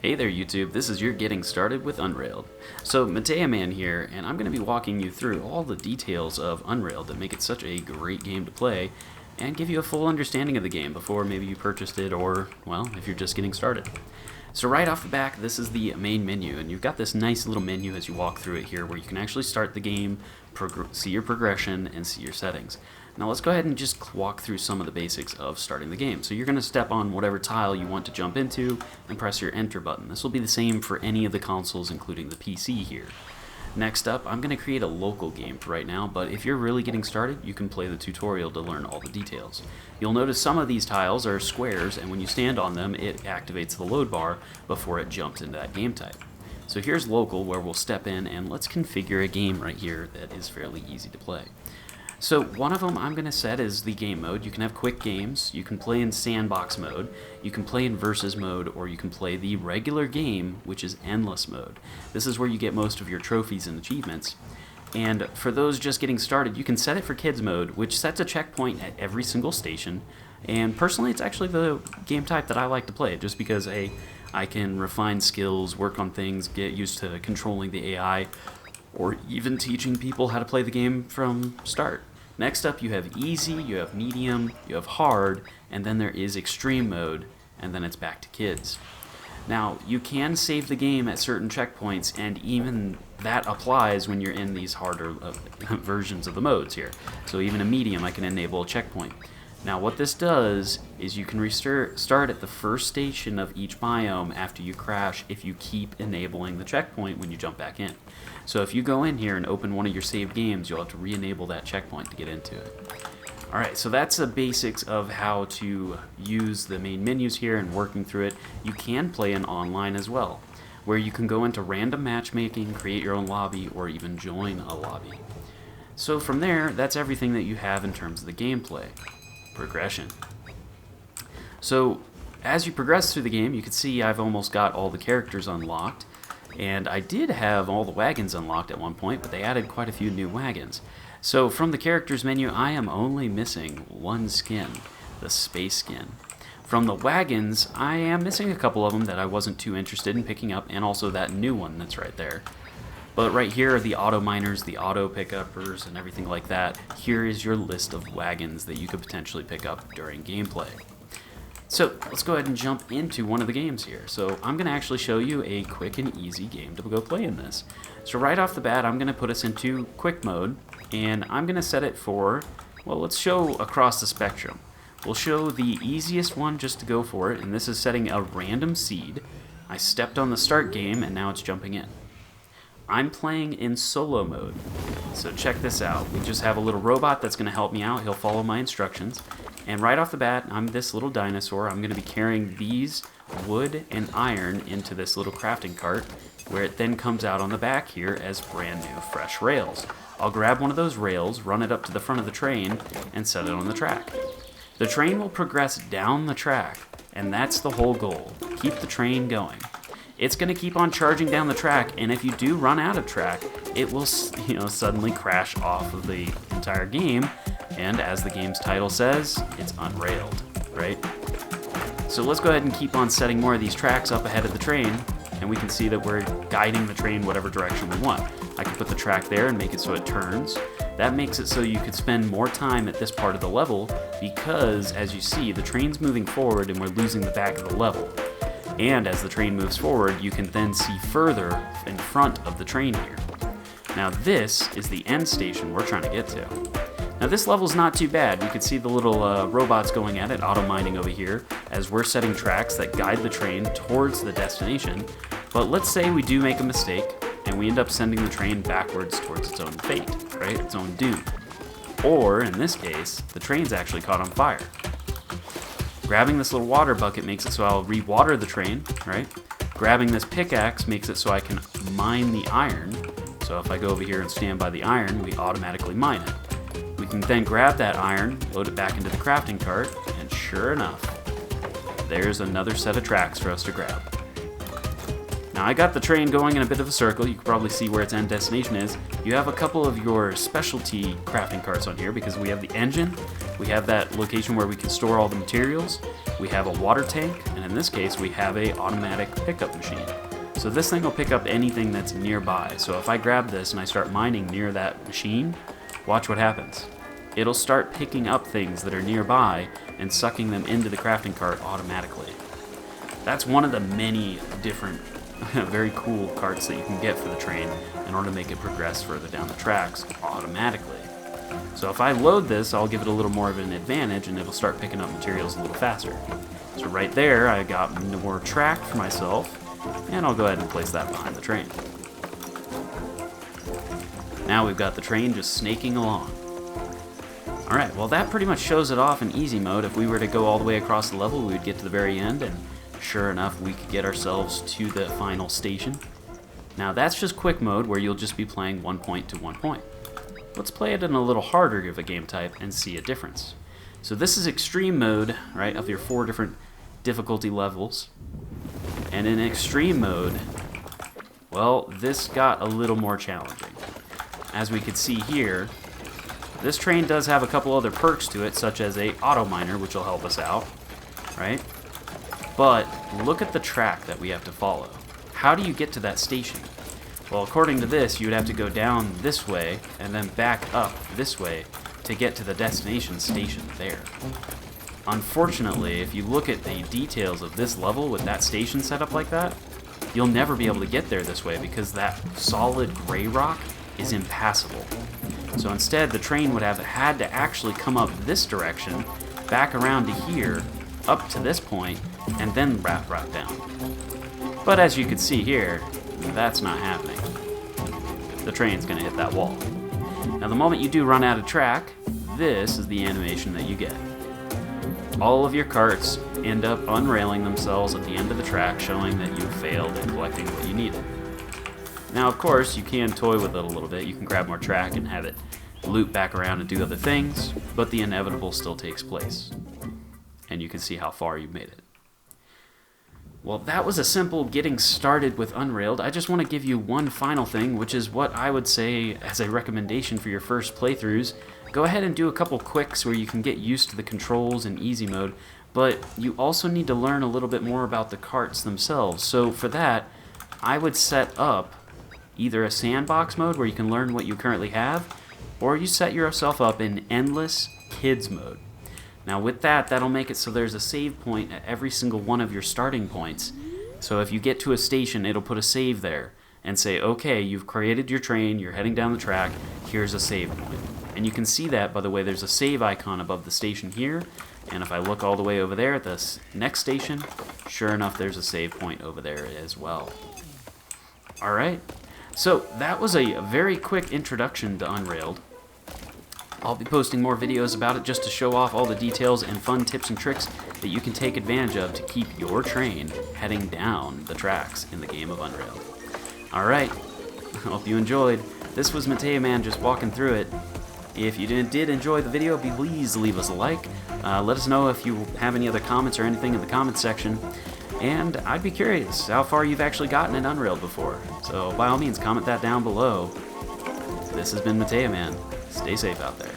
Hey there YouTube, this is your Getting Started with Unrailed. So, Matea Man here, and I'm going to be walking you through all the details of Unrailed that make it such a great game to play, and give you a full understanding of the game before maybe you purchased it or, well, if you're just getting started. So right off the back, this is the main menu, and you've got this nice little menu as you walk through it here where you can actually start the game, see your progression, and see your settings. Now let's go ahead and just walk through some of the basics of starting the game. So you're going to step on whatever tile you want to jump into and press your enter button. This will be the same for any of the consoles, including the PC here. Next up, I'm going to create a local game for right now, but if you're really getting started, you can play the tutorial to learn all the details. You'll notice some of these tiles are squares, and when you stand on them, it activates the load bar before it jumps into that game type. So here's local, where we'll step in and let's configure a game right here that is fairly easy to play. So one of them I'm going to set is the game mode. You can have quick games, you can play in sandbox mode, you can play in versus mode, or you can play the regular game, which is endless mode. This is where you get most of your trophies and achievements. And for those just getting started, you can set it for kids mode, which sets a checkpoint at every single station. And personally, it's actually the game type that I like to play, just because I can refine skills, work on things, get used to controlling the AI, or even teaching people how to play the game from start. Next up, you have easy, you have medium, you have hard, and then there is extreme mode, and then it's back to kids. Now, you can save the game at certain checkpoints, and even that applies when you're in these harder versions of the modes here. So even a medium, I can enable a checkpoint. Now, what this does is you can start at the first station of each biome after you crash if you keep enabling the checkpoint when you jump back in. So if you go in here and open one of your saved games, you'll have to re-enable that checkpoint to get into it. Alright, so that's the basics of how to use the main menus here and working through it. You can play in online as well, where you can go into random matchmaking, create your own lobby, or even join a lobby. So from there, that's everything that you have in terms of the gameplay. Progression. So as you progress through the game, you can see I've almost got all the characters unlocked, and I did have all the wagons unlocked at one point, but they added quite a few new wagons. So from the characters menu, I am only missing one skin, the space skin. From the wagons, I am missing a couple of them that I wasn't too interested in picking up, and also that new one that's right there. But right here are the auto miners, the auto pick-uppers, and everything like that. Here is your list of wagons that you could potentially pick up during gameplay. So let's go ahead and jump into one of the games here. So I'm going to actually show you a quick and easy game to go play in this. So right off the bat, I'm going to put us into quick mode, and I'm going to set it for, well, let's show across the spectrum. We'll show the easiest one just to go for it, and this is setting a random seed. I stepped on the start game, and now it's jumping in. I'm playing in solo mode, so check this out. We just have a little robot that's going to help me out. He'll follow my instructions, and right off the bat, I'm this little dinosaur. I'm going to be carrying these wood and iron into this little crafting cart, where it then comes out on the back here as brand new fresh rails. I'll grab one of those rails, run it up to the front of the train, and set it on the track. The train will progress down the track, and that's the whole goal. Keep the train going. It's going to keep on charging down the track, and if you do run out of track, it will, suddenly crash off of the entire game, and as the game's title says, it's unrailed, right? So let's go ahead and keep on setting more of these tracks up ahead of the train, and we can see that we're guiding the train whatever direction we want. I can put the track there and make it so it turns. That makes it so you could spend more time at this part of the level, because, as you see, the train's moving forward and we're losing the back of the level. And as the train moves forward, you can then see further in front of the train here. Now this is the end station we're trying to get to. Now this level's not too bad. You can see the little robots going at it, auto-mining over here, as we're setting tracks that guide the train towards the destination. But let's say we do make a mistake, and we end up sending the train backwards towards its own fate, right? Its own doom. Or, in this case, the train's actually caught on fire. Grabbing this little water bucket makes it so I'll re-water the train, right? Grabbing this pickaxe makes it so I can mine the iron. So if I go over here and stand by the iron, we automatically mine it. We can then grab that iron, load it back into the crafting cart, and sure enough, there's another set of tracks for us to grab. Now I got the train going in a bit of a circle. You can probably see where its end destination is. You have a couple of your specialty crafting carts on here because we have the engine, we have that location where we can store all the materials, we have a water tank, and in In this case, we have a automatic pickup machine. So this thing will pick up anything that's nearby. So if I grab this and I start mining near that machine, watch what happens. It'll start picking up things that are nearby and sucking them into the crafting cart automatically. That's one of the many different very cool carts that you can get for the train in order to make it progress further down the tracks automatically. So if I load this, I'll give it a little more of an advantage and it'll start picking up materials a little faster. So right there, I got more track for myself, and I'll go ahead and place that behind the train. Now we've got the train just snaking along. Alright, well that pretty much shows it off in easy mode. If we were to go all the way across the level, we would get to the very end, and sure enough, we could get ourselves to the final station. Now that's just quick mode, where you'll just be playing 1 point to 1 point. Let's play it in a little harder of a game type and see a difference. So this is extreme mode, right, of your 4 different difficulty levels. And in extreme mode, well, this got a little more challenging. As we could see here, this train does have a couple other perks to it, such as a auto miner, which will help us out, right? But look at the track that we have to follow. How do you get to that station? Well, according to this, you would have to go down this way and then back up this way to get to the destination station there. Unfortunately, if you look at the details of this level with that station set up like that, you'll never be able to get there this way because that solid gray rock is impassable. So instead, the train would have had to actually come up this direction, back around to here, up to this point, and then wrap right down. But as you can see here, that's not happening. The train's going to hit that wall. Now the moment you do run out of track, this is the animation that you get. All of your carts end up unrailing themselves at the end of the track, showing that you failed at collecting what you needed. Now of course, you can toy with it a little bit. You can grab more track and have it loop back around and do other things, but the inevitable still takes place. And you can see how far you've made it. Well, that was a simple getting started with Unrailed. I just want to give you one final thing, which is what I would say as a recommendation for your first playthroughs. Go ahead and do a couple quicks where you can get used to the controls in easy mode, but you also need to learn a little bit more about the carts themselves. So for that, I would set up either a sandbox mode where you can learn what you currently have, or you set yourself up in endless kids mode. Now with that, that'll make it so there's a save point at every single one of your starting points. So if you get to a station, it'll put a save there and say, okay, you've created your train, you're heading down the track, here's a save point. And you can see that, by the way, there's a save icon above the station here, and if I look all the way over there at the next station, sure enough, there's a save point over there as well. Alright, so that was a very quick introduction to Unrailed. I'll be posting more videos about it just to show off all the details and fun tips and tricks that you can take advantage of to keep your train heading down the tracks in the game of Unrailed. Alright, hope you enjoyed. This was Mateo Man just walking through it. If you did enjoy the video, please leave us a like. Let us know if you have any other comments or anything in the comments section. And I'd be curious how far you've actually gotten in Unrailed before. So by all means, comment that down below. This has been Mateo Man. Stay safe out there.